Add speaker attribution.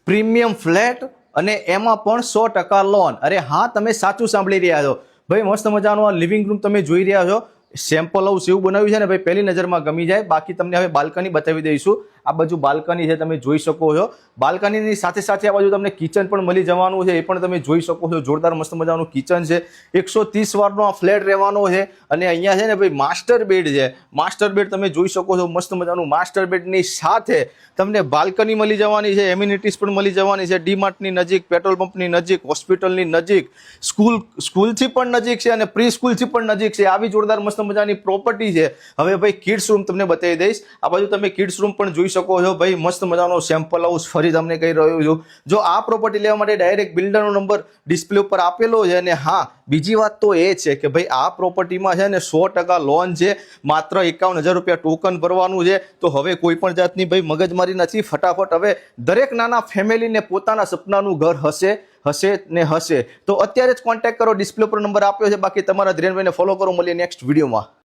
Speaker 1: Premium flat અને એમાં પણ 100% લોન। અરે હા, તમે સાચું સાંભળી રહ્યા છો ભાઈ। મસ્ત મજાનો આ લિવિંગ રૂમ તમે જોઈ રહ્યા છો। સેમ્પલ હાઉસ એવું બનાવ્યું છે ને ભાઈ, પહેલી નજરમાં ગમી જાય। બાકી તમને હવે બાલ્કની બતાવી દઈશું। આ બાજુ બાલ્કની છે, તમે જોઈ શકો છો। બાલ્કનીની સાથે સાથે આ બાજુ તમને કિચન પણ મળી જવાનું છે, એ પણ તમે જોઈ શકો છો। જોરદાર મસ્ત મજાનું કિચન છે। 130 વારનો આ ફ્લેટ રહેવાનો છે અને અહીંયા છે ને ભાઈ માસ્ટર બેડ છે। માસ્ટર બેડ તમે જોઈ શકો છો, મસ્ત મજાનું માસ્ટર બેડની સાથે તમને બાલ્કની મળી જવાની છે, એમ્યુનિટીઝ પણ મળી જવાની છે। ડીમાર્ટની નજીક, પેટ્રોલ પંપની નજીક, હોસ્પિટલની નજીક, સ્કૂલથી પણ નજીક છે અને પ્રી સ્કૂલથી પણ નજીક છે। આવી જોરદાર મસ્ત મજાની પ્રોપર્ટી છે। હવે ભાઈ કિડ્સ રૂમ તમને બતાવી દઈશ। આ બાજુ તમે કિડ્સ રૂમ પણ જોઈ શકો છો ભાઈ। મસ્ત મજાનો સેમ્પલ હાઉસ ફરી તમને કહી રહ્યો છું। જો આ પ્રોપર્ટી લેવા માટે ડાયરેક્ટ બિલ્ડરનો નંબર ડિસ્પ્લે ઉપર આપેલો છે। અને હા, બીજી વાત તો એ છે કે ભાઈ આ પ્રોપર્ટીમાં છે ને 100% લોન છે। માત્ર 51,000 રૂપિયા ટોકન ભરવાનું છે। તો હવે કોઈ પણ જાતની ભાઈ મગજમારી નથી। ફટાફટ હવે દરેક નાના ફેમિલીને પોતાના સપનાનું ઘર હશે ને હશે। તો અત્યારે જ કોન્ટેક્ટ કરો, ડિસ્પ્લે પર નંબર આપ્યો છે। બાકી તમારા ધીરેનભાઈને ફોલો કરો। મળીએ નેક્સ્ટ વિડીયોમાં।